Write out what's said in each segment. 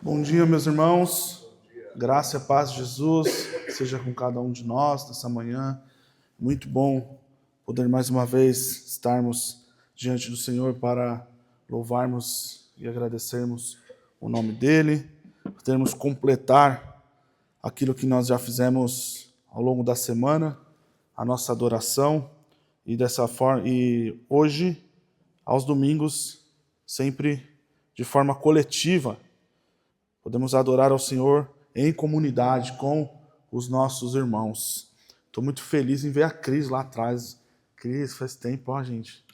Bom dia, meus irmãos. Graça e paz de Jesus seja com cada um de nós nessa manhã. Muito bom poder mais uma vez estarmos diante do Senhor para louvarmos e agradecermos o nome dEle, podermos completar aquilo que nós já fizemos ao longo da semana, a nossa adoração, e dessa forma, e hoje, aos domingos, sempre de forma coletiva, podemos adorar ao Senhor em comunidade com os nossos irmãos. Estou muito feliz em ver a Cris lá atrás. Cris, faz tempo, ó, gente.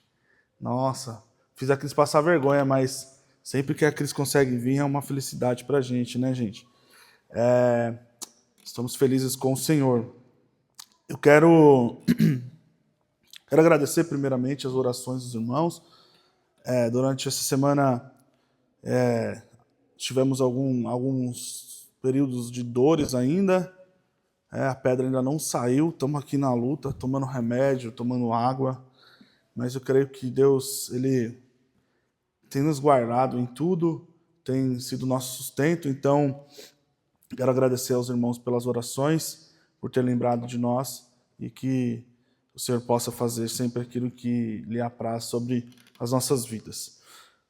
Nossa, fiz a Cris passar vergonha, mas sempre que a Cris consegue vir é uma felicidade para a gente, né, gente? Estamos felizes com o Senhor. Eu quero agradecer primeiramente as orações dos irmãos. Durante essa semana tivemos alguns períodos de dores ainda. A pedra ainda não saiu, estamos aqui na luta, tomando remédio, tomando água. Mas eu creio que Deus, Ele tem nos guardado em tudo, tem sido nosso sustento. Então, quero agradecer aos irmãos pelas orações, por ter lembrado de nós, e que o Senhor possa fazer sempre aquilo que lhe apraz sobre as nossas vidas.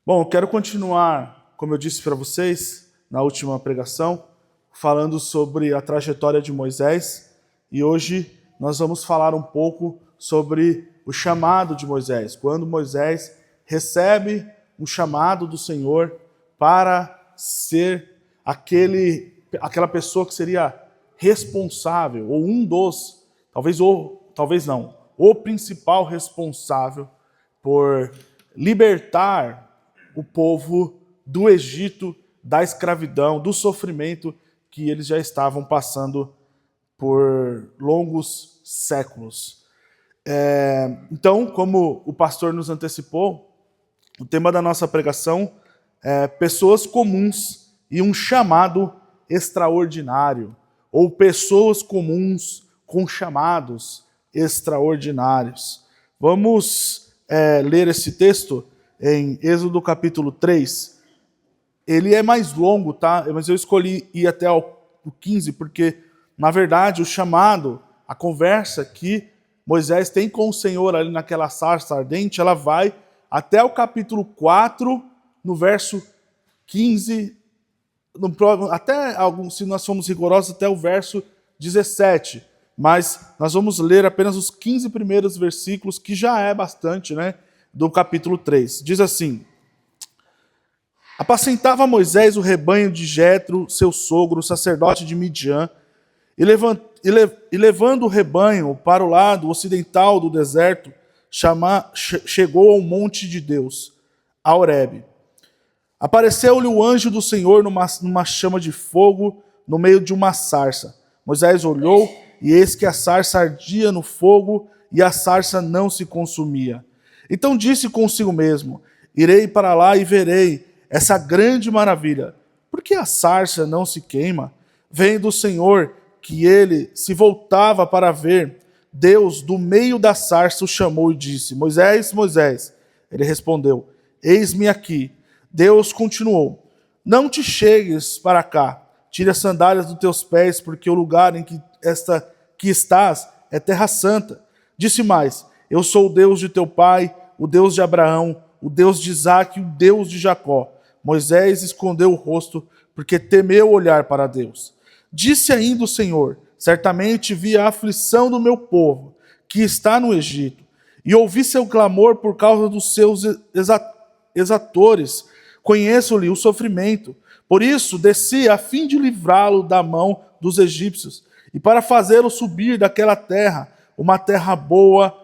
Bom, eu quero continuar, como eu disse para vocês na última pregação, falando sobre a trajetória de Moisés, e hoje nós vamos falar um pouco sobre o chamado de Moisés, quando Moisés recebe um chamado do Senhor para ser aquela pessoa que seria responsável, ou um dos, talvez não, o principal responsável por libertar o povo do Egito, da escravidão, do sofrimento que eles já estavam passando por longos séculos. Então, como o pastor nos antecipou, o tema da nossa pregação é pessoas comuns e um chamado extraordinário, ou pessoas comuns com chamados extraordinários. Vamos ler esse texto em Êxodo capítulo 3. Ele é mais longo, tá? Mas eu escolhi ir até o 15, porque, na verdade, o chamado, a conversa que Moisés tem com o Senhor ali naquela sarça ardente, ela vai até o capítulo 4, no verso 15, se nós formos rigorosos, até o verso 17. Mas nós vamos ler apenas os 15 primeiros versículos, que já é bastante, né? Do capítulo 3. Diz assim: apacentava Moisés o rebanho de Jetro, seu sogro, sacerdote de Midian, e levando o rebanho para o lado ocidental do deserto, chegou ao monte de Deus, a Horebe. Apareceu-lhe o anjo do Senhor numa chama de fogo no meio de uma sarça. Moisés olhou, e eis que a sarça ardia no fogo, e a sarça não se consumia. Então disse consigo mesmo: irei para lá e verei essa grande maravilha. Por que a sarça não se queima? Vendo o Senhor que ele se voltava para ver, Deus do meio da sarça o chamou e disse: Moisés, Moisés. Ele respondeu: eis-me aqui. Deus continuou: não te chegues para cá, tire as sandálias dos teus pés, porque o lugar em que estás é terra santa. Disse mais: eu sou o Deus de teu pai, o Deus de Abraão, o Deus de Isaque, o Deus de Jacó. Moisés escondeu o rosto, porque temeu olhar para Deus. Disse ainda o Senhor: certamente vi a aflição do meu povo, que está no Egito, e ouvi seu clamor por causa dos seus exatores. Conheço-lhe o sofrimento. Por isso desci a fim de livrá-lo da mão dos egípcios, e para fazê-lo subir daquela terra, uma terra boa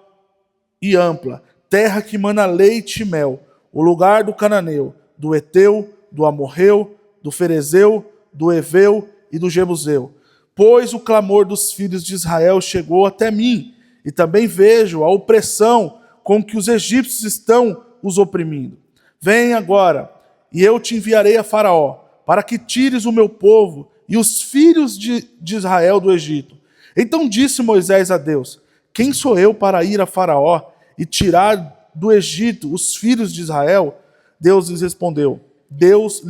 e ampla, terra que mana leite e mel, o lugar do cananeu, do Eteu, do Amorreu, do Ferezeu, do Eveu e do Jebuseu. Pois o clamor dos filhos de Israel chegou até mim, e também vejo a opressão com que os egípcios estão os oprimindo. Vem agora, e eu te enviarei a Faraó, para que tires o meu povo e os filhos de Israel do Egito. Então disse Moisés a Deus: quem sou eu para ir a Faraó e tirar do Egito os filhos de Israel? Deus lhes respondeu: Deus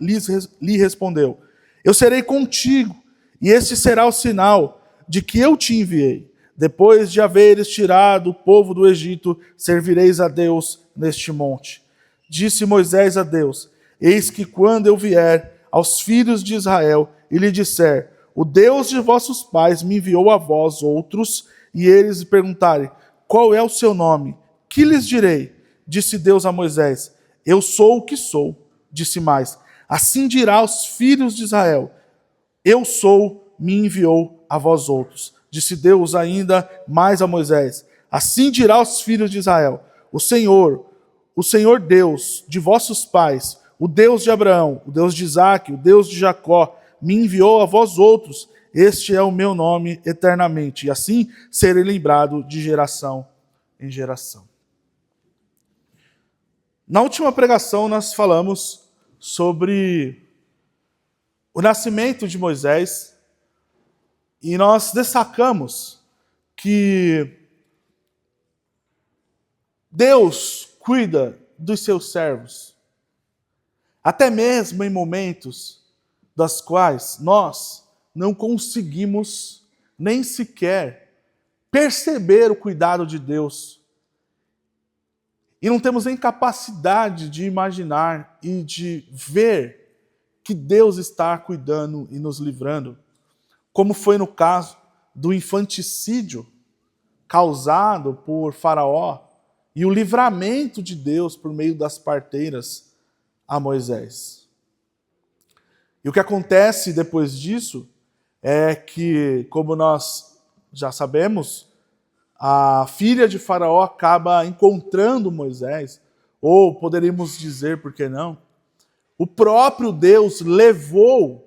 lhe respondeu: eu serei contigo, e este será o sinal de que eu te enviei. Depois de haveres tirado o povo do Egito, servireis a Deus neste monte. Disse Moisés a Deus: eis que quando eu vier aos filhos de Israel e lhe disser: o Deus de vossos pais me enviou a vós outros, e eles lhe perguntarem: qual é o seu nome? Que lhes direi? Disse Deus a Moisés: eu sou o que sou. Disse mais: assim dirá aos filhos de Israel: eu sou, me enviou a vós outros. Disse Deus ainda mais a Moisés: assim dirá aos filhos de Israel: o Senhor Deus de vossos pais, o Deus de Abraão, o Deus de Isaque, o Deus de Jacó, me enviou a vós outros. Este é o meu nome eternamente, e assim serei lembrado de geração em geração. Na última pregação nós falamos sobre o nascimento de Moisés e nós destacamos que Deus cuida dos seus servos, até mesmo em momentos das quais nós não conseguimos nem sequer perceber o cuidado de Deus. E não temos nem capacidade de imaginar e de ver que Deus está cuidando e nos livrando, como foi no caso do infanticídio causado por Faraó e o livramento de Deus por meio das parteiras a Moisés. E o que acontece depois disso é que, como nós já sabemos, a filha de Faraó acaba encontrando Moisés, ou poderíamos dizer, por que não, o próprio Deus levou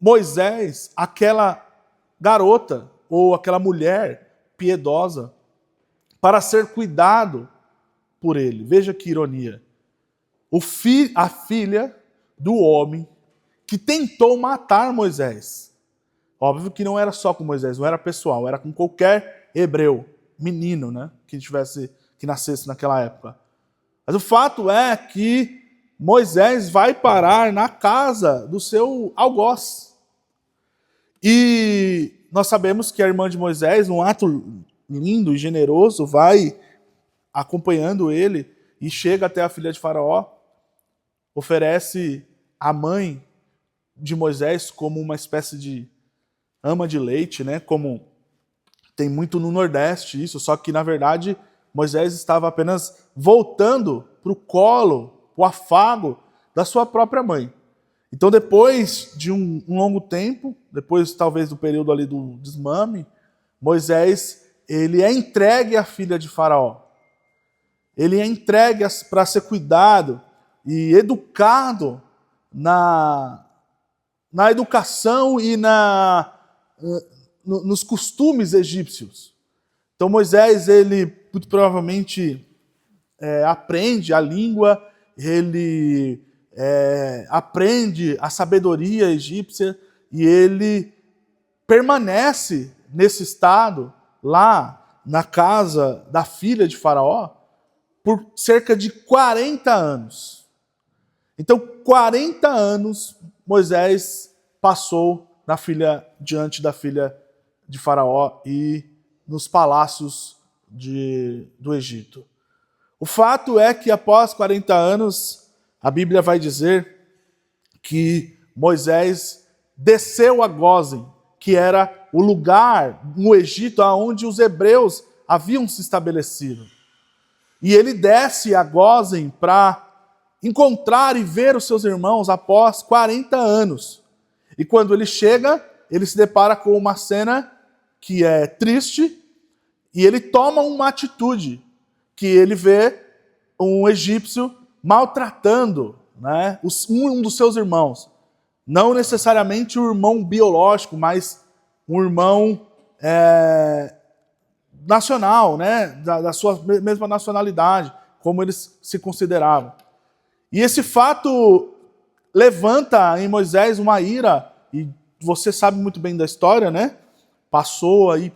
Moisés, aquela garota, ou aquela mulher piedosa, para ser cuidado por ele. Veja que ironia. A filha do homem que tentou matar Moisés. Óbvio que não era só com Moisés, não era pessoal, era com qualquer hebreu, menino, né, que nascesse naquela época. Mas o fato é que Moisés vai parar na casa do seu algoz. E nós sabemos que a irmã de Moisés, num ato lindo e generoso, vai acompanhando ele e chega até a filha de Faraó, oferece a mãe de Moisés como uma espécie de ama de leite, né? Como tem muito no Nordeste isso, só que na verdade Moisés estava apenas voltando para o colo, o afago da sua própria mãe. Então depois de um longo tempo, depois talvez do período ali do desmame, Moisés ele é entregue à filha de Faraó. Ele é entregue para ser cuidado e educado na educação e nos costumes egípcios. Então Moisés, ele muito provavelmente aprende a língua, ele aprende a sabedoria egípcia e ele permanece nesse estado lá na casa da filha de Faraó por cerca de 40 anos. Então, 40 anos Moisés passou diante da filha de Faraó e nos palácios do Egito. O fato é que após 40 anos, a Bíblia vai dizer que Moisés desceu a Gósen, que era o lugar no Egito onde os hebreus haviam se estabelecido. E ele desce a Gósen para encontrar e ver os seus irmãos após 40 anos. E quando ele chega, ele se depara com uma cena que é triste e ele toma uma atitude, que ele vê um egípcio maltratando, né, um dos seus irmãos. Não necessariamente o irmão biológico, mas um irmão nacional, né, da sua mesma nacionalidade, como eles se consideravam. E esse fato levanta em Moisés uma ira, e você sabe muito bem da história, né? Passou aí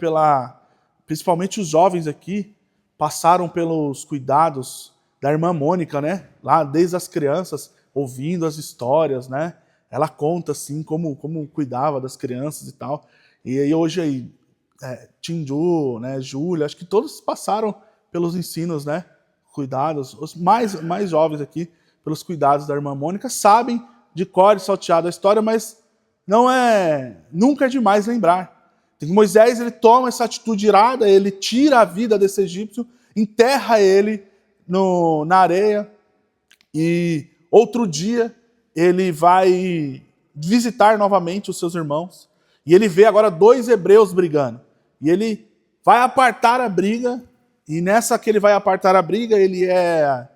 principalmente os jovens aqui, passaram pelos cuidados da irmã Mônica, né? Lá desde as crianças, ouvindo as histórias, né? Ela conta assim como cuidava das crianças e tal. E aí hoje aí, Tinju, né, Júlia, acho que todos passaram pelos ensinos, né? Cuidados, os mais jovens aqui, pelos cuidados da irmã Mônica, sabem de cor e salteado a história, mas nunca é demais lembrar. Moisés, ele toma essa atitude irada, ele tira a vida desse egípcio, enterra ele na areia, e outro dia ele vai visitar novamente os seus irmãos, e ele vê agora 2 hebreus brigando, e ele vai apartar a briga, e nessa que ele vai apartar a briga, ele é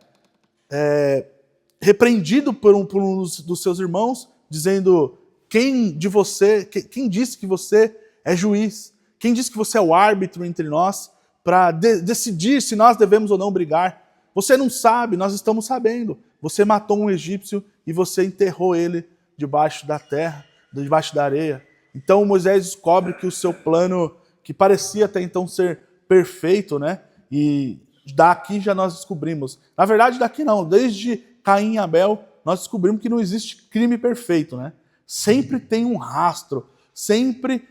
repreendido por um dos seus irmãos, dizendo: quem disse que você é juiz? Quem disse que você é o árbitro entre nós para decidir se nós devemos ou não brigar? Você não sabe, nós estamos sabendo. Você matou um egípcio e você enterrou ele debaixo da terra, debaixo da areia. Então Moisés descobre que o seu plano, que parecia até então ser perfeito, né? E daqui já nós descobrimos. Na verdade, daqui não, desde Caim e Abel, nós descobrimos que não existe crime perfeito, né? Sempre tem um rastro, sempre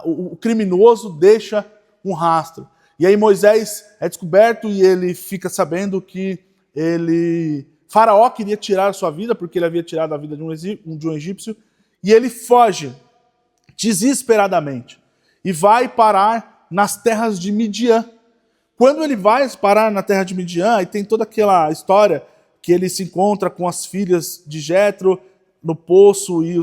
o criminoso deixa um rastro. E aí Moisés é descoberto e ele fica sabendo que Faraó queria tirar a sua vida, porque ele havia tirado a vida de um egípcio, e ele foge desesperadamente e vai parar nas terras de Midian. Quando ele vai parar na terra de Midian, aí tem toda aquela história que ele se encontra com as filhas de Jetro no poço e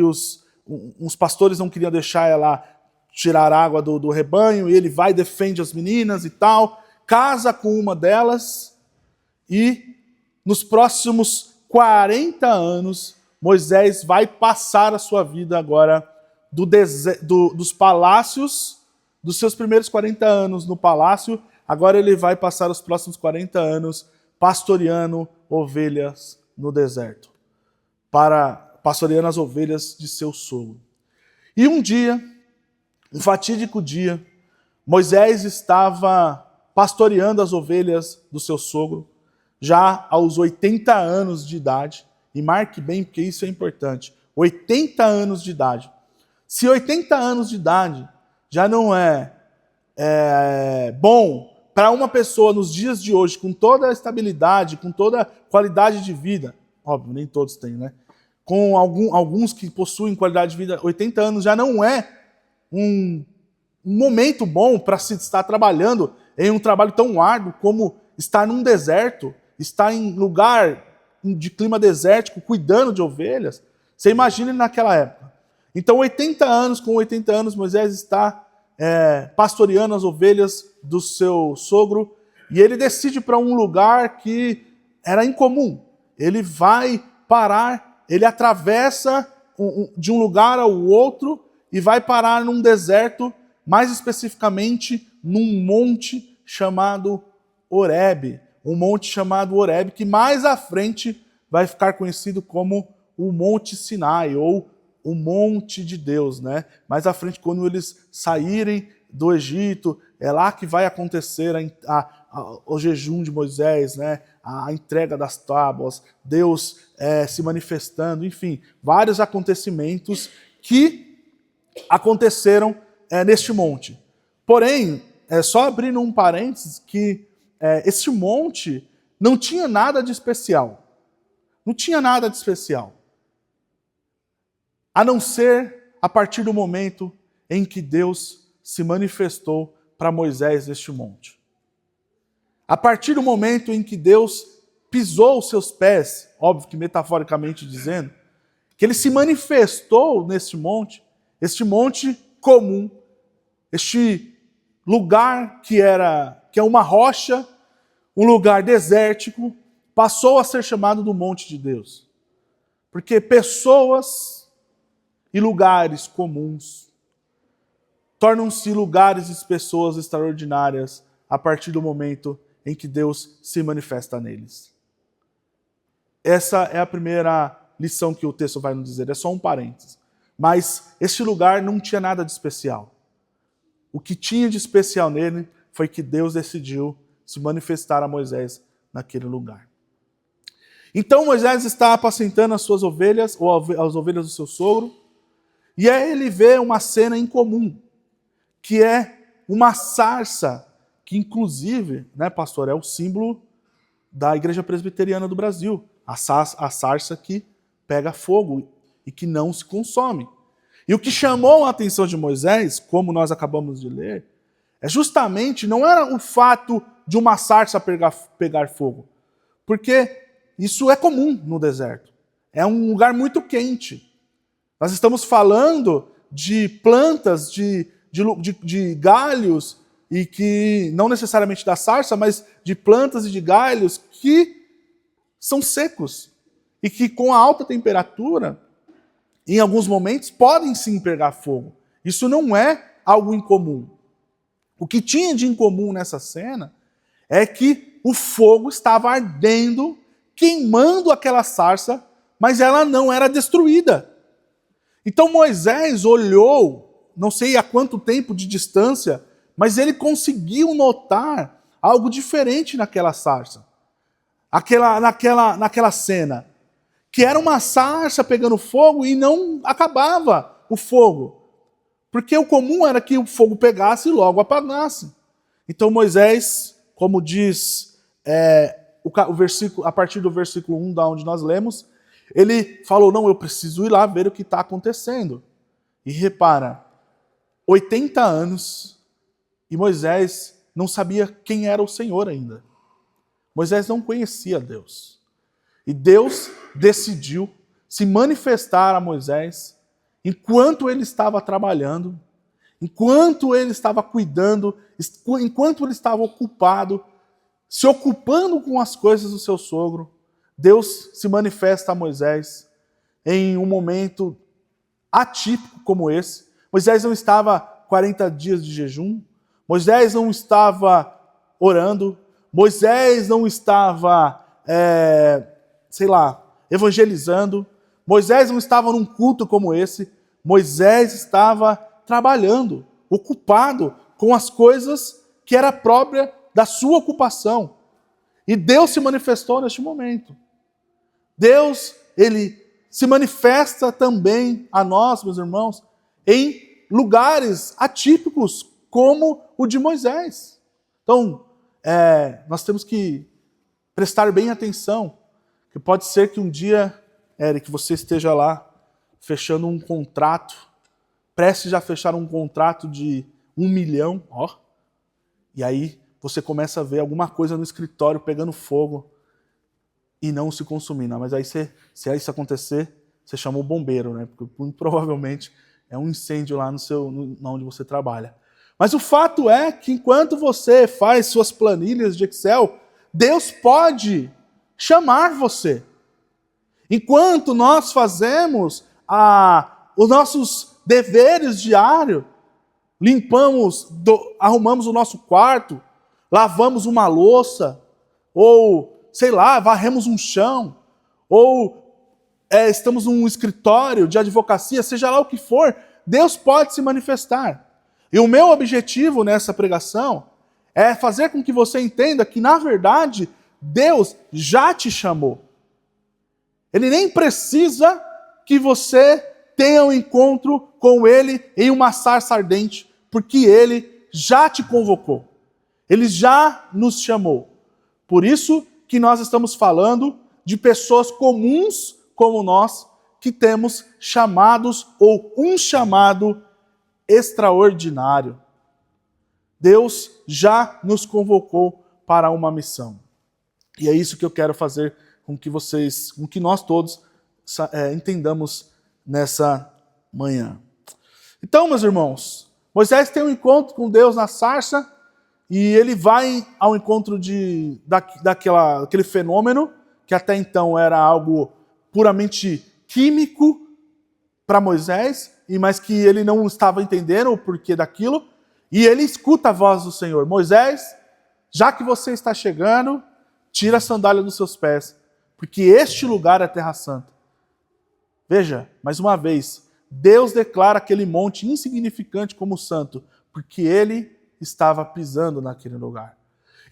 os pastores não queriam deixar ela tirar água do rebanho, e ele vai e defende as meninas e tal, casa com uma delas, e nos próximos 40 anos, Moisés vai passar a sua vida agora dos palácios, dos seus primeiros 40 anos no palácio, agora ele vai passar os próximos 40 anos pastoreando ovelhas no deserto, pastoreando as ovelhas de seu sogro. E um dia, um fatídico dia, Moisés estava pastoreando as ovelhas do seu sogro, já aos 80 anos de idade, e marque bem porque isso é importante, 80 anos de idade. Se 80 anos de idade já não é bom para uma pessoa nos dias de hoje, com toda a estabilidade, com toda a qualidade de vida, óbvio, nem todos têm, né? Com alguns que possuem qualidade de vida, 80 anos já não é um momento bom para se estar trabalhando em um trabalho tão árduo como estar num deserto, estar em lugar de clima desértico, cuidando de ovelhas. Você imagina naquela época. Então, com 80 anos, Moisés está pastoreando as ovelhas do seu sogro, e ele decide para um lugar que era incomum. Ele vai parar, ele atravessa de um lugar ao outro e vai parar num deserto, mais especificamente num monte chamado Horebe. Um monte chamado Horebe, que mais à frente vai ficar conhecido como o Monte Sinai, ou o Monte de Deus, né? Mais à frente, quando eles saírem do Egito, é lá que vai acontecer o jejum de Moisés, né? A entrega das tábuas, Deus se manifestando, enfim, vários acontecimentos que aconteceram neste monte. Porém, só abrindo um parênteses, que este monte não tinha nada de especial. Não tinha nada de especial. A não ser a partir do momento em que Deus se manifestou para Moisés neste monte. A partir do momento em que Deus pisou os seus pés, óbvio que metaforicamente dizendo, que ele se manifestou neste monte comum, este lugar que é uma rocha, um lugar desértico, passou a ser chamado do monte de Deus. Porque pessoas e lugares comuns tornam-se lugares e pessoas extraordinárias a partir do momento em que Deus se manifesta neles. Essa é a primeira lição que o texto vai nos dizer, é só um parênteses. Mas este lugar não tinha nada de especial. O que tinha de especial nele foi que Deus decidiu se manifestar a Moisés naquele lugar. Então Moisés está apacentando as suas ovelhas, ou as ovelhas do seu sogro, e aí ele vê uma cena incomum, que é uma sarça, que inclusive, né, pastor, é o símbolo da Igreja Presbiteriana do Brasil, a sarça que pega fogo e que não se consome. E o que chamou a atenção de Moisés, como nós acabamos de ler, é justamente, não era o fato de uma sarça pegar fogo, porque isso é comum no deserto. É um lugar muito quente. Nós estamos falando de plantas, de galhos, e que não necessariamente da sarça, mas de plantas e de galhos que são secos. E que com a alta temperatura, em alguns momentos, podem sim pegar fogo. Isso não é algo incomum. O que tinha de incomum nessa cena é que o fogo estava ardendo, queimando aquela sarça, mas ela não era destruída. Então Moisés olhou, não sei a quanto tempo de distância, mas ele conseguiu notar algo diferente naquela sarça. Naquela cena. Que era uma sarça pegando fogo e não acabava o fogo. Porque o comum era que o fogo pegasse e logo apagasse. Então Moisés, como diz o versículo, a partir do versículo 1, da onde nós lemos, ele falou, não, eu preciso ir lá ver o que está acontecendo. E repara, 80 anos, e Moisés não sabia quem era o Senhor ainda. Moisés não conhecia Deus. E Deus decidiu se manifestar a Moisés enquanto ele estava trabalhando, enquanto ele estava cuidando, enquanto ele estava ocupado, se ocupando com as coisas do seu sogro. Deus se manifesta a Moisés em um momento atípico como esse. Moisés não estava 40 dias de jejum, Moisés não estava orando, Moisés não estava, evangelizando, Moisés não estava num culto como esse, Moisés estava trabalhando, ocupado com as coisas que era própria da sua ocupação. E Deus se manifestou neste momento. Deus, ele se manifesta também a nós, meus irmãos, em lugares atípicos como o de Moisés. Então, nós temos que prestar bem atenção, que pode ser que um dia, Eric, você esteja lá fechando um contrato, prestes a fechar um contrato de 1 milhão, e aí você começa a ver alguma coisa no escritório pegando fogo e não se consumindo. Mas aí, se isso acontecer, você chama o bombeiro, né? Porque muito provavelmente é um incêndio lá onde você trabalha. Mas o fato é que enquanto você faz suas planilhas de Excel, Deus pode chamar você. Enquanto nós fazemos os nossos deveres diários, arrumamos o nosso quarto, lavamos uma louça, ou, varremos um chão, ou estamos num escritório de advocacia, seja lá o que for, Deus pode se manifestar. E o meu objetivo nessa pregação é fazer com que você entenda que, na verdade, Deus já te chamou. Ele nem precisa que você tenha um encontro com Ele em uma sarça ardente, porque Ele já te convocou. Ele já nos chamou. Por isso que nós estamos falando de pessoas comuns como nós, que temos chamados ou um chamado extraordinário. Deus já nos convocou para uma missão. E é isso que eu quero fazer com que nós todos entendamos nessa manhã. Então, meus irmãos, Moisés tem um encontro com Deus na sarça e ele vai ao encontro daquele fenômeno que até então era algo puramente químico para Moisés, mas que ele não estava entendendo o porquê daquilo, e ele escuta a voz do Senhor. Moisés, já que você está chegando, tira a sandália dos seus pés, porque este lugar é terra santa. Veja, mais uma vez, Deus declara aquele monte insignificante como santo, porque ele estava pisando naquele lugar.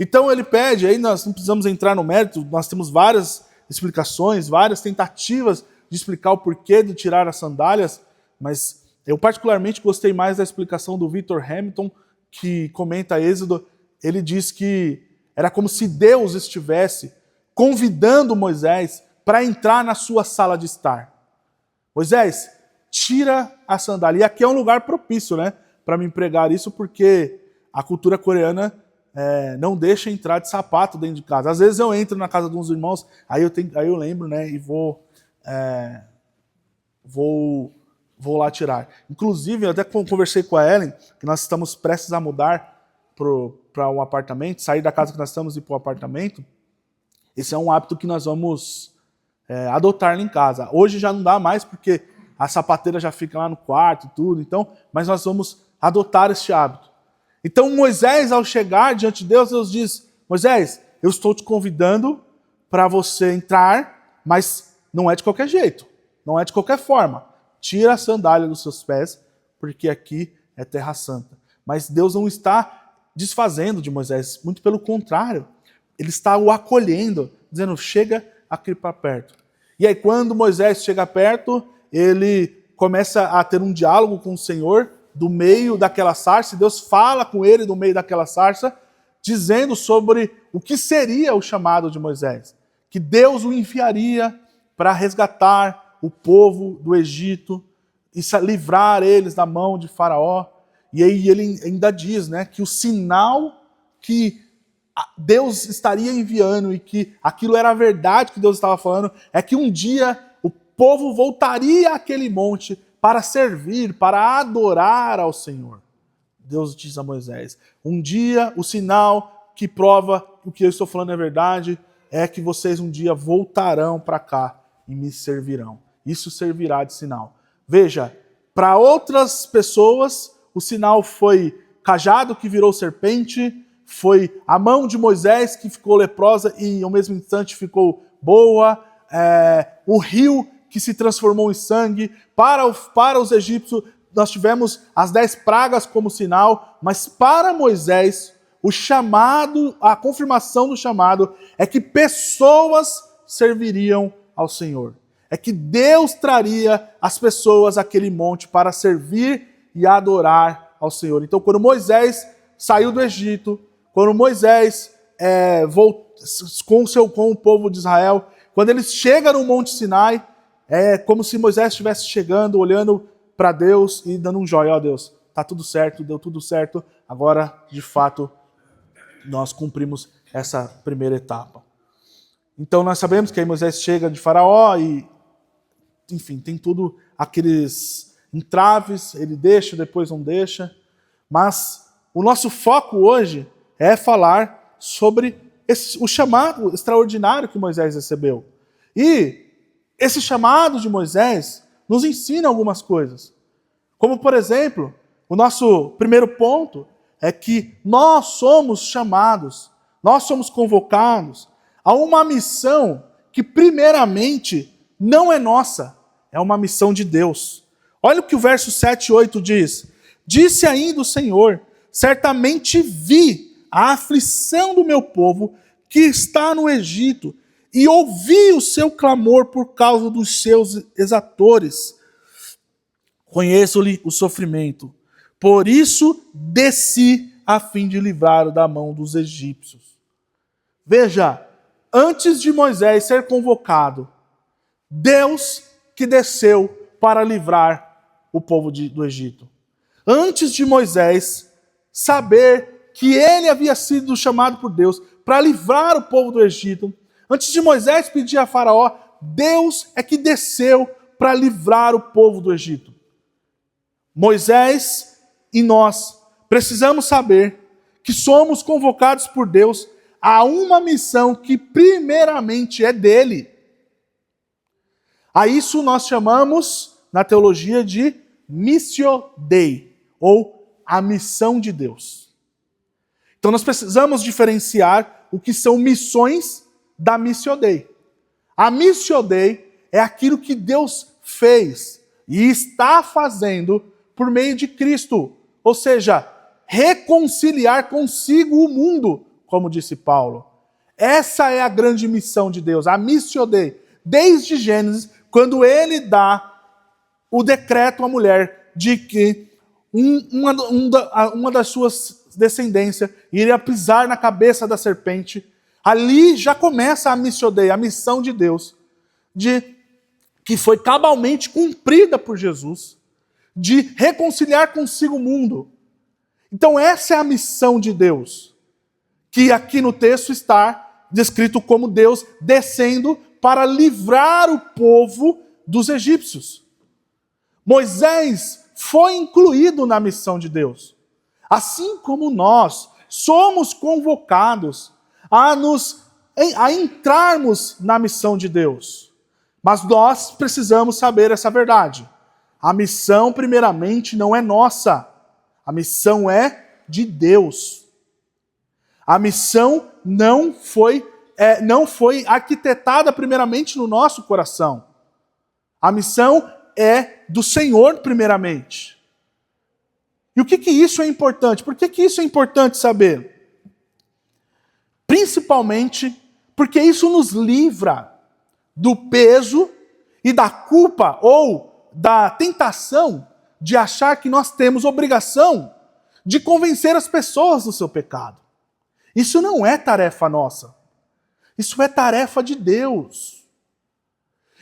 Então ele pede, aí nós não precisamos entrar no mérito, nós temos várias explicações, várias tentativas de explicar o porquê de tirar as sandálias, mas eu particularmente gostei mais da explicação do Victor Hamilton, que comenta Êxodo. Ele diz que era como se Deus estivesse convidando Moisés para entrar na sua sala de estar. Moisés, tira a sandália. E aqui é um lugar propício, né, para me pregar isso, porque a cultura coreana não deixa entrar de sapato dentro de casa. Às vezes eu entro na casa de uns irmãos, aí eu lembro, né, e vou lá tirar. Inclusive, eu até conversei com a Ellen, que nós estamos prestes a mudar para um apartamento, sair da casa que nós estamos e ir para o apartamento. Esse é um hábito que nós vamos adotar lá em casa. Hoje já não dá mais, porque a sapateira já fica lá no quarto e tudo, então, mas nós vamos adotar este hábito. Então Moisés, ao chegar diante de Deus, Deus diz: Moisés, eu estou te convidando para você entrar, mas não é de qualquer jeito, não é de qualquer forma. Tira a sandália dos seus pés, porque aqui é terra santa. Mas Deus não está desfazendo de Moisés, muito pelo contrário. Ele está o acolhendo, dizendo: chega aqui para perto. E aí quando Moisés chega perto, ele começa a ter um diálogo com o Senhor do meio daquela sarça. Deus fala com ele do meio daquela sarça, dizendo sobre o que seria o chamado de Moisés. Que Deus o enviaria para resgatar o povo do Egito e livrar eles da mão de Faraó. E aí ele ainda diz, né, que o sinal que Deus estaria enviando e que aquilo era a verdade que Deus estava falando, é que um dia o povo voltaria àquele monte para servir, para adorar ao Senhor. Deus diz a Moisés: um dia o sinal que prova o que eu estou falando é verdade é que vocês um dia voltarão para cá e me servirão. Isso servirá de sinal. Veja, para outras pessoas o sinal foi cajado que virou serpente, foi a mão de Moisés que ficou leprosa e ao mesmo instante ficou boa, o rio que se transformou em sangue. Para os egípcios nós tivemos as 10 pragas como sinal, mas para Moisés o chamado, a confirmação do chamado é que pessoas serviriam ao Senhor. É que Deus traria as pessoas àquele monte para servir e adorar ao Senhor. Então quando Moisés saiu do Egito, quando Moisés com o povo de Israel, quando ele chega no Monte Sinai, é como se Moisés estivesse chegando, olhando para Deus e dando um joia. Ó Deus, tá tudo certo, deu tudo certo, agora de fato nós cumprimos essa primeira etapa. Então nós sabemos que aí Moisés chega de Faraó e, enfim, tem tudo aqueles entraves, ele deixa, depois não deixa, mas o nosso foco hoje é falar sobre o chamado extraordinário que Moisés recebeu. E esse chamado de Moisés nos ensina algumas coisas. Como, por exemplo, o nosso primeiro ponto é que nós somos chamados, nós somos convocados a uma missão que primeiramente não é nossa, é uma missão de Deus. Olha o que o verso 7 e 8 diz. Disse ainda o Senhor: certamente vi a aflição do meu povo que está no Egito, e ouvi o seu clamor por causa dos seus exatores. Conheço-lhe o sofrimento, por isso desci a fim de livrá-lo da mão dos egípcios. Veja, antes de Moisés ser convocado, Deus que desceu para livrar o povo do Egito. Antes de Moisés saber que ele havia sido chamado por Deus para livrar o povo do Egito, antes de Moisés pedir a Faraó, Deus é que desceu para livrar o povo do Egito. Moisés e nós precisamos saber que somos convocados por Deus a uma missão que primeiramente é dele. A isso nós chamamos, na teologia, de Missio Dei, ou a missão de Deus. Então nós precisamos diferenciar o que são missões da Missio Dei. A Missio Dei é aquilo que Deus fez e está fazendo por meio de Cristo. Ou seja, reconciliar consigo o mundo, como disse Paulo. Essa é a grande missão de Deus, a missio Dei. Desde Gênesis, quando ele dá o decreto à mulher de que uma das suas descendências iria pisar na cabeça da serpente, ali já começa a missio Dei, a missão de Deus, que foi cabalmente cumprida por Jesus, de reconciliar consigo o mundo. Então essa é a missão de Deus, que aqui no texto está descrito como Deus descendo para livrar o povo dos egípcios. Moisés foi incluído na missão de Deus. Assim como nós somos convocados a entrarmos na missão de Deus. Mas nós precisamos saber essa verdade. A missão, primeiramente, não é nossa. A missão é de Deus. A missão não foi arquitetada primeiramente no nosso coração. A missão é do Senhor primeiramente. E o que isso é importante? Por que isso é importante saber? Principalmente porque isso nos livra do peso e da culpa ou da tentação de achar que nós temos obrigação de convencer as pessoas do seu pecado. Isso não é tarefa nossa. Isso é tarefa de Deus.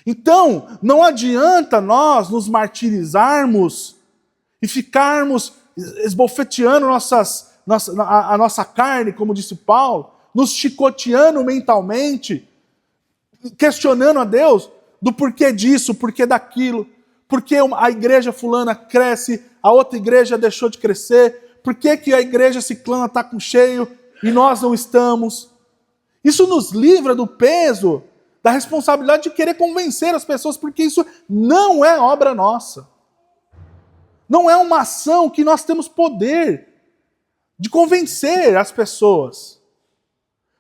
Então, não adianta nós nos martirizarmos e ficarmos esbofeteando a nossa carne, como disse Paulo, nos chicoteando mentalmente, questionando a Deus do porquê disso, porquê daquilo, porquê a igreja fulana cresce, a outra igreja deixou de crescer, porquê que a igreja ciclana está com cheio e nós não estamos. Isso nos livra do peso, da responsabilidade de querer convencer as pessoas, porque isso não é obra nossa. Não é uma ação que nós temos poder de convencer as pessoas.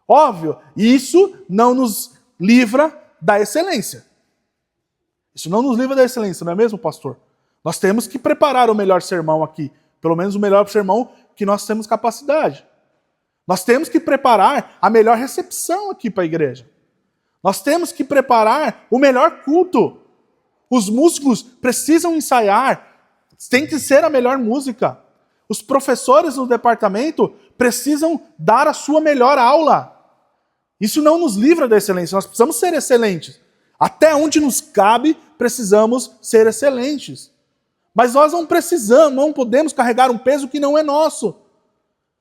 Óbvio, isso não nos livra da excelência. Isso não nos livra da excelência, não é mesmo, pastor? Nós temos que preparar o melhor sermão aqui. Pelo menos o melhor sermão que nós temos capacidade. Nós temos que preparar a melhor recepção aqui para a igreja. Nós temos que preparar o melhor culto. Os músicos precisam ensaiar. Tem que ser a melhor música. Os professores no departamento precisam dar a sua melhor aula. Isso não nos livra da excelência. Nós precisamos ser excelentes. Até onde nos cabe, precisamos ser excelentes. Mas nós não precisamos, não podemos carregar um peso que não é nosso.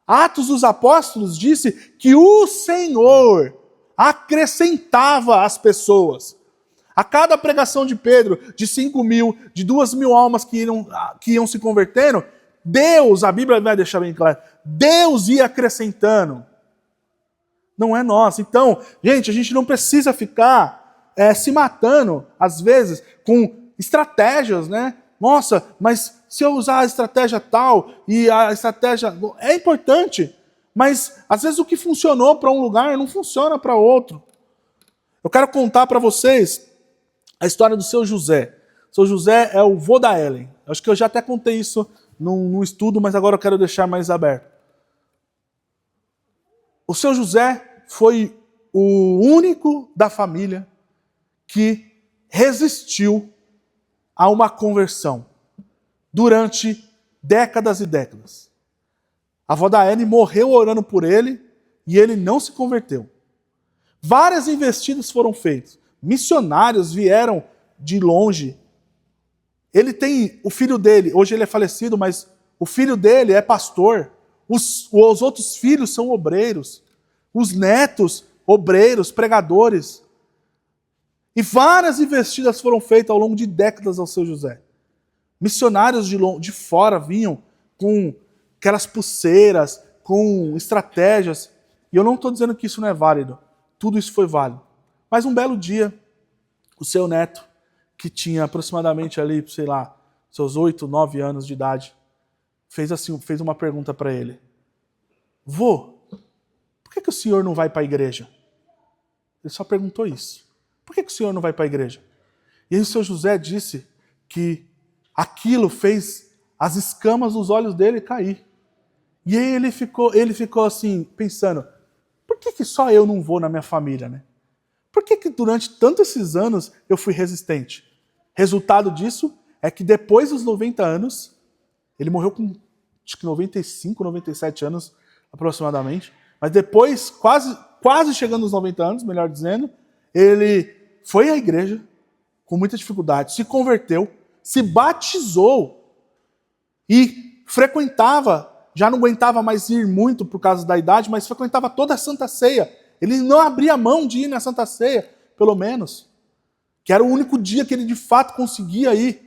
Atos dos Apóstolos disse que o Senhor acrescentava às pessoas. A cada pregação de Pedro, de 5.000, de 2.000 almas que iam se convertendo, Deus, a Bíblia vai deixar bem claro, Deus ia acrescentando. Não é nós. Então, gente, a gente não precisa ficar se matando, às vezes, com estratégias, né? Nossa, mas se eu usar a estratégia tal e a estratégia... É importante, mas às vezes o que funcionou para um lugar não funciona para outro. Eu quero contar para vocês a história do seu José. O seu José é o vô da Ellen. Acho que eu já até contei isso num estudo, mas agora eu quero deixar mais aberto. O seu José foi o único da família que resistiu a uma conversão durante décadas e décadas. A avó da Ellen morreu orando por ele e ele não se converteu. Várias investidas foram feitas. Missionários vieram de longe. Ele tem o filho dele, hoje ele é falecido, mas o filho dele é pastor. Os outros filhos são obreiros. Os netos, obreiros, pregadores. E várias investidas foram feitas ao longo de décadas ao seu José. Missionários de fora vinham com aquelas pulseiras, com estratégias. E eu não estou dizendo que isso não é válido. Tudo isso foi válido. Mas um belo dia, o seu neto, que tinha aproximadamente ali, sei lá, seus 8, 9 anos de idade, fez uma pergunta para ele. Vô, por que o senhor não vai para a igreja? Ele só perguntou isso. Por que o senhor não vai para a igreja? E aí o seu José disse que aquilo fez as escamas dos olhos dele cair. E aí ele ficou assim, pensando, por que só eu não vou na minha família, né? Por que durante tantos esses anos eu fui resistente? Resultado disso é que depois dos 90 anos, ele morreu com acho que 95, 97 anos aproximadamente, mas depois, quase chegando aos 90 anos, melhor dizendo, ele foi à igreja com muita dificuldade, se converteu, se batizou e frequentava, já não aguentava mais ir muito por causa da idade, mas frequentava toda a Santa Ceia. Ele não abria mão de ir na Santa Ceia, pelo menos, que era o único dia que ele de fato conseguia ir.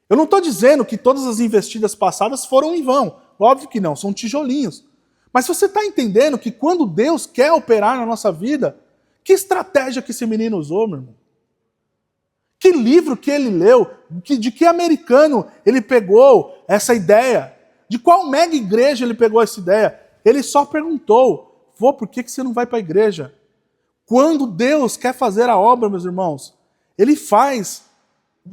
Eu não estou dizendo que todas as investidas passadas foram em vão. Óbvio que não, são tijolinhos. Mas você está entendendo que quando Deus quer operar na nossa vida, que estratégia que esse menino usou, meu irmão? Que livro que ele leu? De que americano ele pegou essa ideia? De qual mega igreja ele pegou essa ideia? Ele só perguntou, por que você não vai para a igreja? Quando Deus quer fazer a obra, meus irmãos, ele faz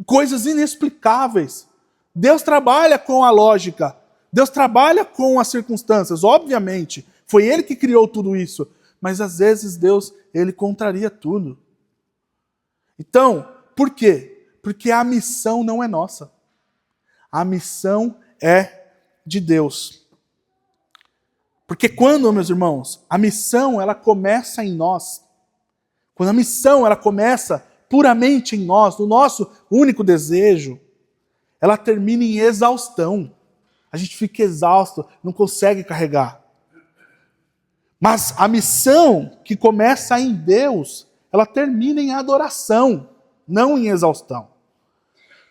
coisas inexplicáveis. Deus trabalha com a lógica. Deus trabalha com as circunstâncias, obviamente. Foi ele que criou tudo isso. Mas às vezes Deus, ele contraria tudo. Então, por quê? Porque a missão não é nossa. A missão é de Deus. Porque quando, meus irmãos, a missão ela começa em nós, quando a missão ela começa puramente em nós, no nosso único desejo, ela termina em exaustão. A gente fica exausto, não consegue carregar. Mas a missão que começa em Deus, ela termina em adoração, não em exaustão.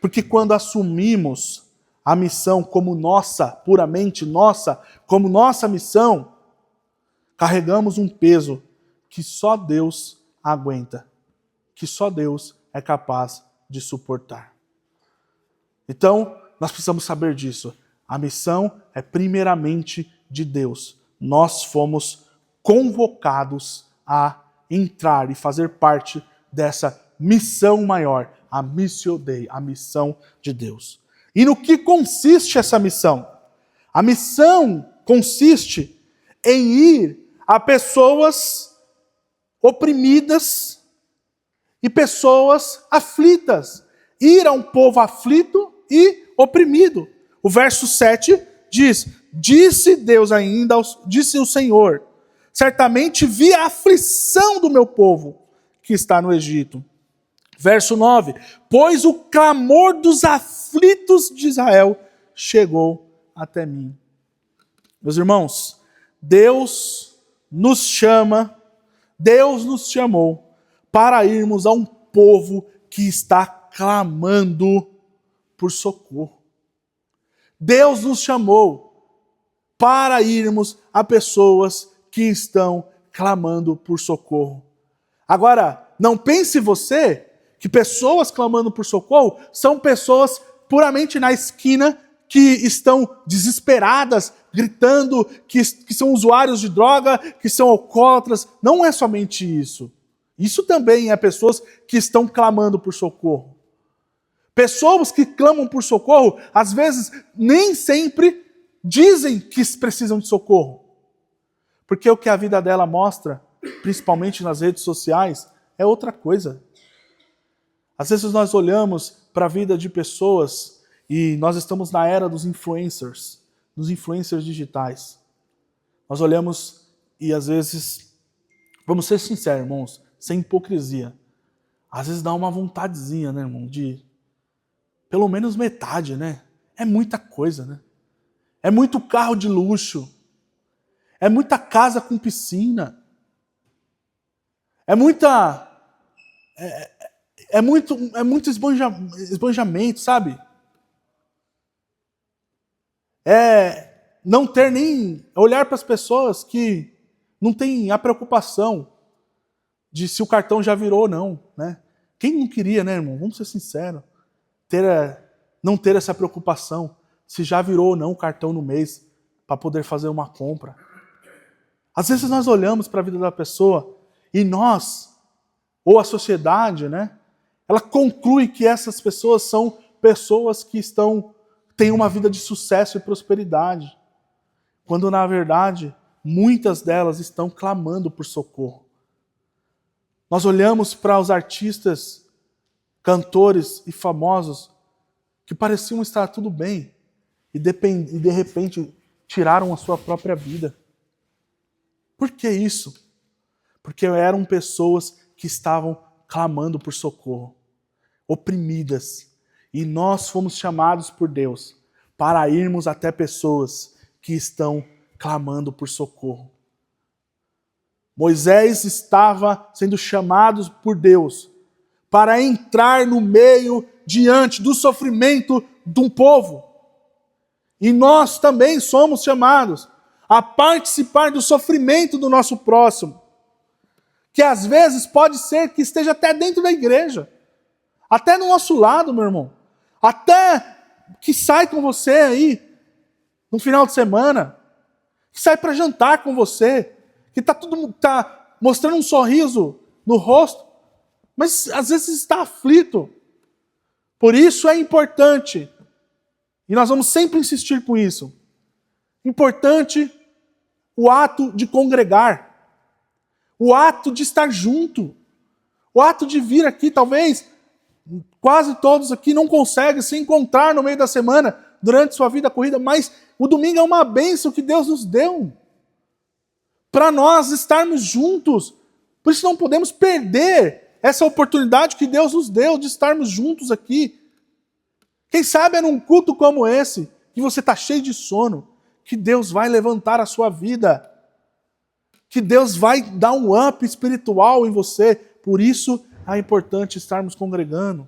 Porque quando assumimos a missão como nossa, puramente nossa, como nossa missão, carregamos um peso que só Deus aguenta, que só Deus é capaz de suportar. Então, nós precisamos saber disso. A missão é primeiramente de Deus. Nós fomos convocados a entrar e fazer parte dessa missão maior, a Missio Dei, a missão de Deus. E no que consiste essa missão? A missão consiste em ir a pessoas oprimidas e pessoas aflitas. Ir a um povo aflito e oprimido. O verso 7 diz, disse Deus ainda, disse o Senhor, certamente vi a aflição do meu povo que está no Egito. Verso 9, pois o clamor dos aflitos de Israel chegou até mim. Meus irmãos, Deus nos chama, Deus nos chamou para irmos a um povo que está clamando por socorro. Deus nos chamou para irmos a pessoas que estão clamando por socorro. Agora, não pense você que pessoas clamando por socorro são pessoas puramente na esquina que estão desesperadas, gritando, que são usuários de droga, que são alcoólatras. Não é somente isso. Isso também é pessoas que estão clamando por socorro. Pessoas que clamam por socorro, às vezes, nem sempre dizem que precisam de socorro. Porque o que a vida dela mostra, principalmente nas redes sociais, é outra coisa. Às vezes nós olhamos para a vida de pessoas e nós estamos na era dos influencers digitais. Nós olhamos e às vezes, vamos ser sinceros, irmãos, sem hipocrisia, às vezes dá uma vontadezinha, né, irmão, de pelo menos metade, né? É muita coisa, né? É muito carro de luxo. É muita casa com piscina. É muito esbanjamento, sabe? É não ter nem olhar para as pessoas que não tem a preocupação de se o cartão já virou ou não, né? Quem não queria, né, irmão? Vamos ser sinceros. Não ter essa preocupação se já virou ou não o cartão no mês para poder fazer uma compra. Às vezes nós olhamos para a vida da pessoa e nós, ou a sociedade, né, ela conclui que essas pessoas são pessoas que têm uma vida de sucesso e prosperidade. Quando na verdade muitas delas estão clamando por socorro. Nós olhamos para os artistas, cantores e famosos que pareciam estar tudo bem e de repente tiraram a sua própria vida. Por que isso? Porque eram pessoas que estavam clamando por socorro, oprimidas. E nós fomos chamados por Deus para irmos até pessoas que estão clamando por socorro. Moisés estava sendo chamado por Deus para entrar no meio, diante do sofrimento de um povo. E nós também somos chamados a participar do sofrimento do nosso próximo, que às vezes pode ser que esteja até dentro da igreja, até no nosso lado, meu irmão, até que sai com você aí no final de semana, que sai para jantar com você, que tá mostrando um sorriso no rosto, mas às vezes está aflito. Por isso é importante, e nós vamos sempre insistir com isso, importante o ato de congregar, o ato de estar junto, o ato de vir aqui. Talvez quase todos aqui não conseguem se encontrar no meio da semana durante sua vida corrida, mas o domingo é uma bênção que Deus nos deu para nós estarmos juntos. Por isso não podemos perder essa oportunidade que Deus nos deu de estarmos juntos aqui. Quem sabe é num culto como esse, que você está cheio de sono, que Deus vai levantar a sua vida, que Deus vai dar um up espiritual em você. Por isso é importante estarmos congregando,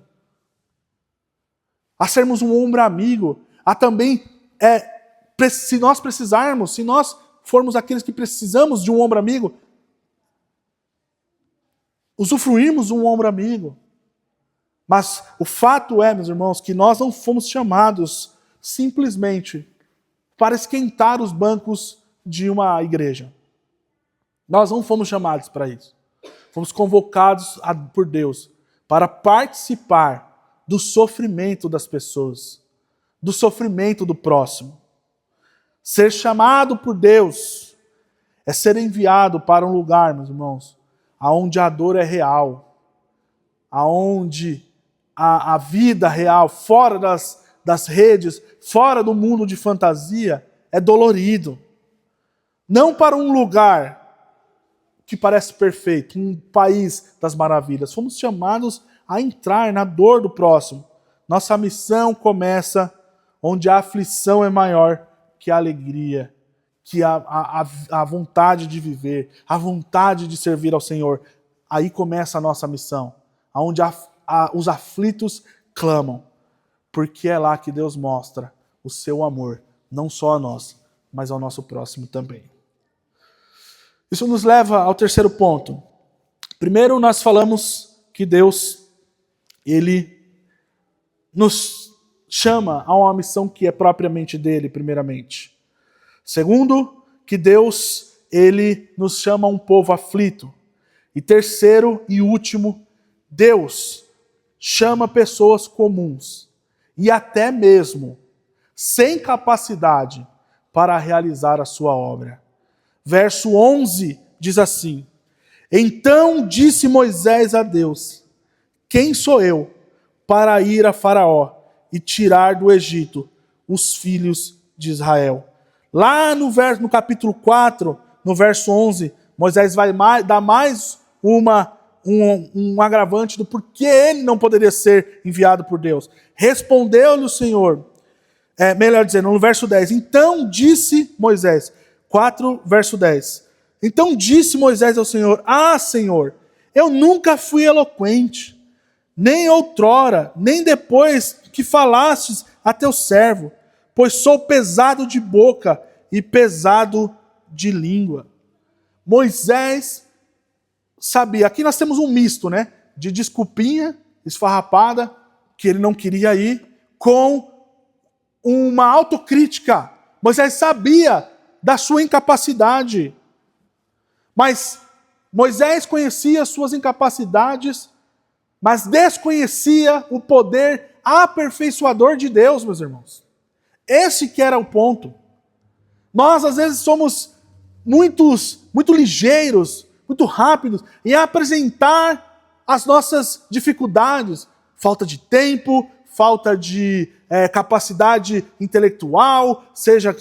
a sermos um ombro amigo, a também, se nós precisarmos, se nós formos aqueles que precisamos de um ombro amigo, usufruirmos um ombro amigo. Mas o fato é, meus irmãos, que nós não fomos chamados simplesmente para esquentar os bancos de uma igreja. Nós não fomos chamados para isso. Fomos convocados por Deus para participar do sofrimento das pessoas, do sofrimento do próximo. Ser chamado por Deus é ser enviado para um lugar, meus irmãos, aonde a dor é real, aonde a vida real, fora das redes, fora do mundo de fantasia, é dolorido. Não para um lugar que parece perfeito, um país das maravilhas. Fomos chamados a entrar na dor do próximo. Nossa missão começa onde a aflição é maior que a alegria, que a vontade de viver, a vontade de servir ao Senhor. Aí começa a nossa missão, onde os aflitos clamam, porque é lá que Deus mostra o seu amor, não só a nós, mas ao nosso próximo também. Isso nos leva ao terceiro ponto. Primeiro, nós falamos que Deus, Ele nos chama a uma missão que é propriamente dele, primeiramente. Segundo, que Deus, Ele nos chama a um povo aflito. E terceiro e último, Deus chama pessoas comuns e até mesmo sem capacidade para realizar a sua obra. Verso 11 diz assim: Então disse Moisés a Deus: Quem sou eu para ir a Faraó e tirar do Egito os filhos de Israel? Lá no capítulo 4, no verso 11, Moisés vai dar mais um agravante do porquê ele não poderia ser enviado por Deus. Respondeu-lhe o Senhor, melhor dizendo, no verso 10, então disse Moisés, 4, verso 10, então disse Moisés ao Senhor, Senhor, eu nunca fui eloquente, nem outrora, nem depois que falastes a teu servo, pois sou pesado de boca e pesado de língua. Moisés sabia, aqui nós temos um misto, né, de desculpinha esfarrapada, que ele não queria ir, com uma autocrítica. Moisés sabia da sua incapacidade, mas Moisés conhecia suas incapacidades, mas desconhecia o poder aperfeiçoador de Deus, meus irmãos. Esse que era o ponto. Nós, às vezes, somos muito ligeiros, muito rápidos em apresentar as nossas dificuldades. Falta de tempo, falta de capacidade intelectual, seja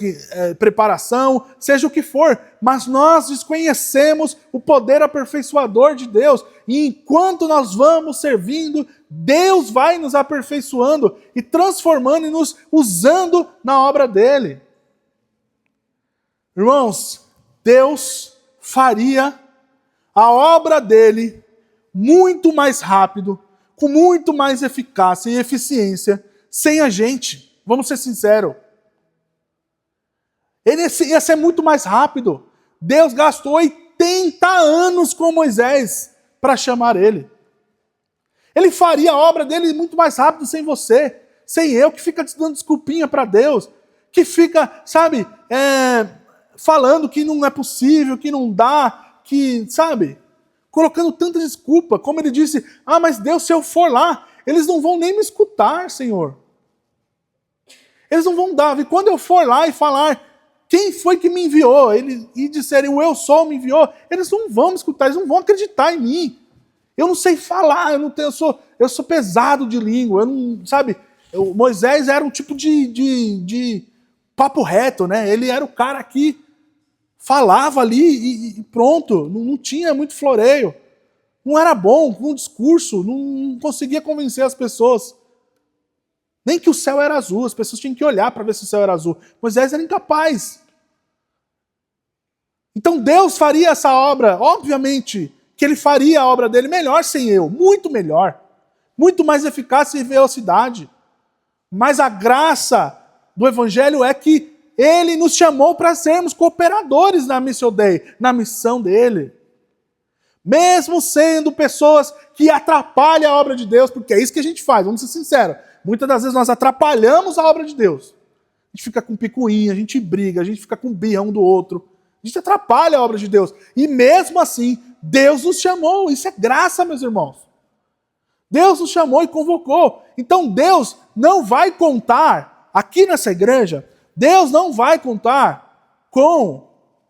preparação, seja o que for. Mas nós desconhecemos o poder aperfeiçoador de Deus. E enquanto nós vamos servindo, Deus vai nos aperfeiçoando e transformando e nos usando na obra dele. Irmãos, Deus faria a obra dele muito mais rápido, com muito mais eficácia e eficiência, sem a gente. Vamos ser sinceros. Ele ia ser muito mais rápido. Deus gastou 80 anos com Moisés para chamar ele. Ele faria a obra dele muito mais rápido sem você, sem eu, que fica dando desculpinha para Deus, que fica, sabe, falando que não é possível, que não dá, que, sabe, colocando tanta desculpa, como ele disse, mas Deus, se eu for lá, eles não vão nem me escutar, Senhor. Eles não vão dar, e quando eu for lá e falar, quem foi que me enviou, e disserem, o eu sou me enviou, eles não vão me escutar, eles não vão acreditar em mim. Eu não sei falar, eu sou pesado de língua, eu não, sabe, Moisés era um tipo de papo reto, né? Ele era o cara que falava ali e pronto, não tinha muito floreio. Não era bom com o discurso, não conseguia convencer as pessoas. Nem que o céu era azul, as pessoas tinham que olhar para ver se o céu era azul. Moisés era incapaz. Então Deus faria essa obra, obviamente, que ele faria a obra dele melhor sem eu, muito melhor, muito mais eficácia e velocidade. Mas a graça do Evangelho é que ele nos chamou para sermos cooperadores na Missio Dei, na missão dele. Mesmo sendo pessoas que atrapalham a obra de Deus, porque é isso que a gente faz, vamos ser sinceros. Muitas das vezes nós atrapalhamos a obra de Deus. A gente fica com picuinha, a gente briga, a gente fica com birra um do outro. A gente atrapalha a obra de Deus. E mesmo assim, Deus nos chamou. Isso é graça, meus irmãos. Deus nos chamou e convocou. Então Deus não vai contar, aqui nessa igreja, Deus não vai contar com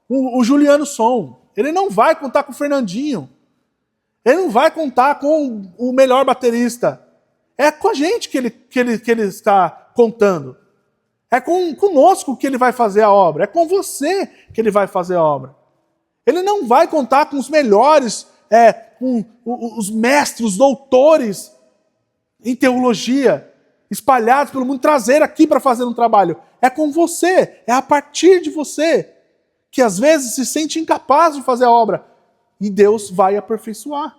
o Juliano Som. Ele não vai contar com o Fernandinho. Ele não vai contar com o melhor baterista. É com a gente que ele está contando. É conosco que ele vai fazer a obra. É com você que ele vai fazer a obra. Ele não vai contar com os melhores, com os mestres, os doutores em teologia, espalhados pelo mundo, trazer aqui para fazer um trabalho. É com você, é a partir de você, que às vezes se sente incapaz de fazer a obra. E Deus vai aperfeiçoar.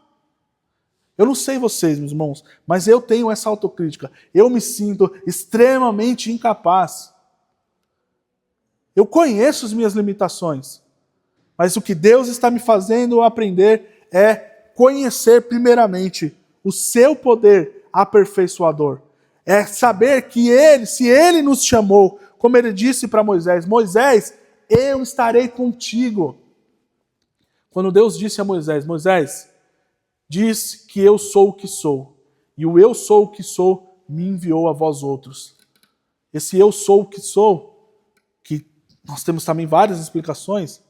Eu não sei vocês, meus irmãos, mas eu tenho essa autocrítica. Eu me sinto extremamente incapaz. Eu conheço as minhas limitações. Mas o que Deus está me fazendo aprender é conhecer primeiramente o seu poder aperfeiçoador. É saber que se Ele nos chamou, como Ele disse para Moisés, Moisés, eu estarei contigo. Quando Deus disse a Moisés, Moisés, diz que eu sou o que sou, e o eu sou o que sou me enviou a vós outros. Esse eu sou o que sou, que nós temos também várias explicações,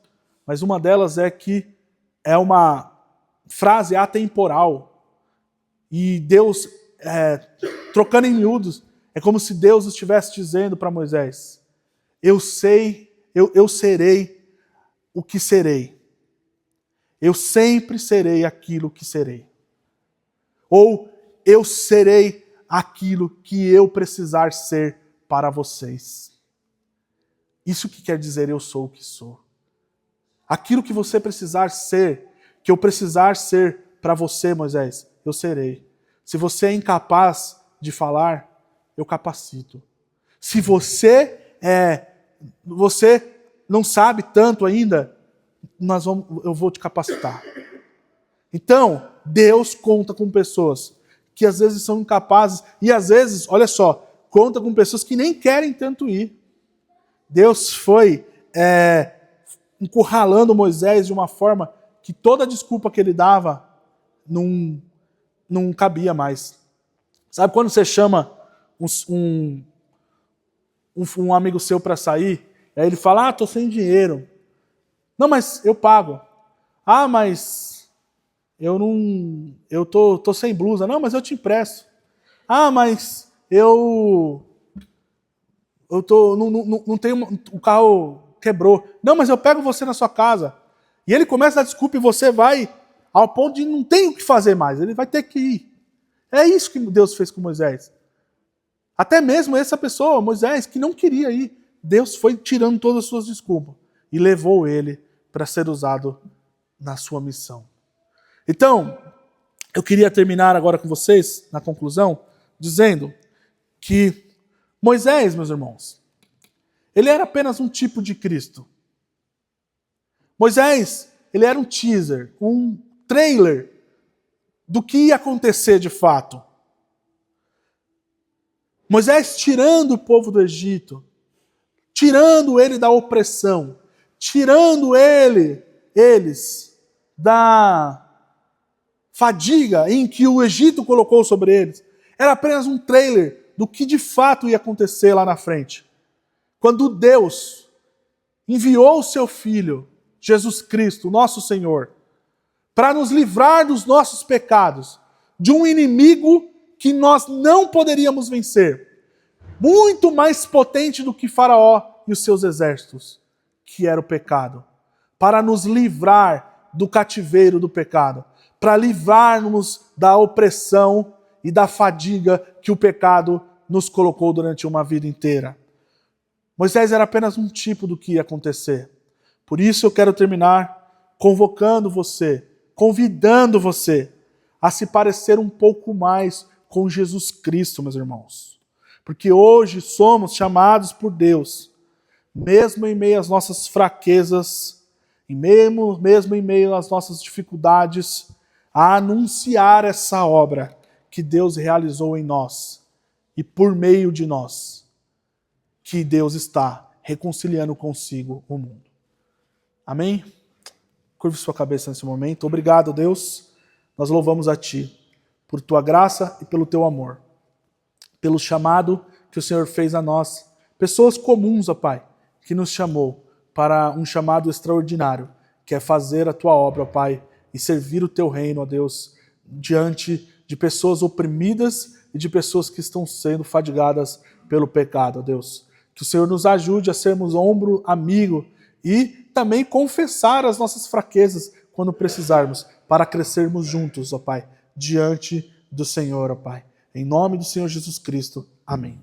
mas uma delas é que é uma frase atemporal. E Deus, trocando em miúdos, é como se Deus estivesse dizendo para Moisés, eu serei o que serei. Eu sempre serei aquilo que serei. Ou eu serei aquilo que eu precisar ser para vocês. Isso que quer dizer eu sou o que sou. Aquilo que você precisar ser, que eu precisar ser para você, Moisés, eu serei. Se você é incapaz de falar, eu capacito. Se você não sabe tanto ainda, eu vou te capacitar. Então, Deus conta com pessoas que às vezes são incapazes e às vezes, olha só, conta com pessoas que nem querem tanto ir. Deus foi encurralando Moisés de uma forma que toda a desculpa que ele dava não cabia mais. Sabe quando você chama um amigo seu para sair, aí ele fala, tô sem dinheiro. Não, mas eu pago. Ah, mas eu tô sem blusa. Não, mas eu te empresto. Ah, mas não tenho, o carro quebrou. Não, mas eu pego você na sua casa. E ele começa a dar desculpa e você vai ao ponto de não tem o que fazer mais. Ele vai ter que ir. É isso que Deus fez com Moisés. Até mesmo essa pessoa, Moisés, que não queria ir, Deus foi tirando todas as suas desculpas e levou ele para ser usado na sua missão. Então, eu queria terminar agora com vocês, na conclusão, dizendo que Moisés, meus irmãos, ele era apenas um tipo de Cristo. Moisés, ele era um teaser, um trailer do que ia acontecer de fato. Moisés tirando o povo do Egito, tirando ele da opressão, tirando eles da fadiga em que o Egito colocou sobre eles. Era apenas um trailer do que de fato ia acontecer lá na frente. Quando Deus enviou o seu Filho, Jesus Cristo, nosso Senhor, para nos livrar dos nossos pecados, de um inimigo que nós não poderíamos vencer, muito mais potente do que Faraó e os seus exércitos, que era o pecado, para nos livrar do cativeiro do pecado, para livrar-nos da opressão e da fadiga que o pecado nos colocou durante uma vida inteira. Moisés era apenas um tipo do que ia acontecer. Por isso eu quero terminar convocando você, convidando você a se parecer um pouco mais com Jesus Cristo, meus irmãos. Porque hoje somos chamados por Deus, mesmo em meio às nossas fraquezas, mesmo em meio às nossas dificuldades, a anunciar essa obra que Deus realizou em nós e por meio de nós, que Deus está reconciliando consigo o mundo. Amém? Curve sua cabeça nesse momento. Obrigado, Deus. Nós louvamos a Ti por Tua graça e pelo Teu amor. Pelo chamado que o Senhor fez a nós. Pessoas comuns, ó Pai, que nos chamou para um chamado extraordinário, que é fazer a Tua obra, ó Pai, e servir o Teu reino, ó Deus, diante de pessoas oprimidas e de pessoas que estão sendo fadigadas pelo pecado, ó Deus. Que o Senhor nos ajude a sermos ombro amigo e também confessar as nossas fraquezas quando precisarmos, para crescermos juntos, ó Pai, diante do Senhor, ó Pai. Em nome do Senhor Jesus Cristo. Amém.